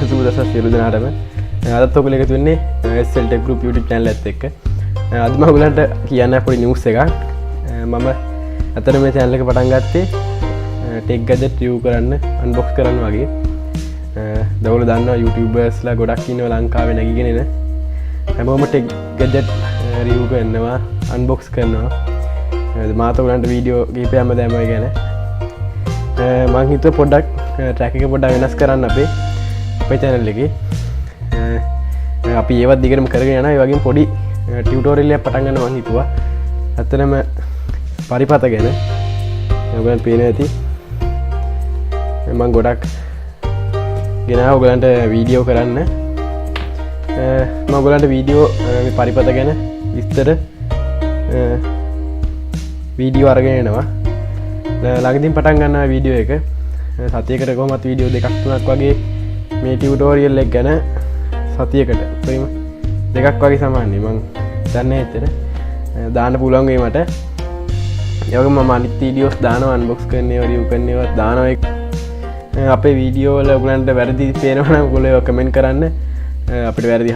සුබ දවසක් සියලු දෙනාටම. අදත් ඔයගොල්ලෝ එකතු වෙන්නේ SL Tech Group YouTube channel එකත් එක්ක. අද මම ඔයගලන්ට කියන්න පොඩි news එකක්. මම අතන මේ channel එක පටන් ගත්තේ tech gadget review කරන්න, unbox කරන්න වගේ. ඔයගොල්ලෝ දන්නවා YouTubers ලා ගොඩක් ඉන්නවා ලංකාවේ නැගිගෙන එන. හැමෝම tech gadget review කරනවා, unbox කරනවා. මාත් ඔයගලන්ට වීඩියෝ කීපයක්ම දැම්මා ගැන. මං හිතුවා පොඩ්ඩක් track එක පොඩ්ඩක් වෙනස් කරන්න අපේ channel එකේ. අපි ඒවත් දිගටම කරගෙන යනවා. ඒ වගේම පොඩි ටියුටෝරියල් එකක් පටන් ගන්න මං හිතුවා. ඇත්තටම පරිපත ගැන ඔයගලන්ට පේනවා ඇති. මං ගොඩක් ගෙනාවා ඔයගලන්ට වීඩියෝ කරන්න. මම ඔයගලන්ට වීඩියෝ මේ පරිපත ගැන විස්තර වීඩියෝ අරගෙන එනවා. ළඟදීම පටන් ගන්නවා වීඩියෝ එක. සතියකට කොහොමත් වීඩියෝ දෙකක් තුනක් වගේ මේ ටියුටෝරියල් එක ගැන සතියකට ප්‍රේම දෙකක් වගේ සමානයි. මං දන්නේ ඇත්තට දාන්න පුළුවන් වෙයි මට. ඒ වගේම මම අනිත් වීඩියෝස් දානවා, අන්බොක්ස් කරන ඒවා, රිවිව් කරන ඒවා දානවා. අපේ වීඩියෝ වල ඔයගලන්ට වැරදි පේනවා නම් ඔයගොල්ලෝ ඒවා කමෙන්ට් කරන්න. අපිට වැරදි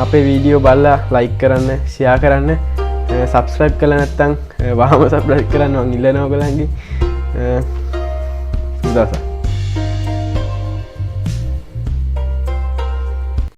අපේ වීඩියෝ බලලා ලයික් කරන්න, ෂෙයා කරන්න, සබ්ස්ක්‍රයිබ් කරලා නැත්නම් වහම සබ්ස්ක්‍රයිබ් කරන්න මං ඉල්ලනවා ඔයගලන්ගේ. සුබ දවසක්.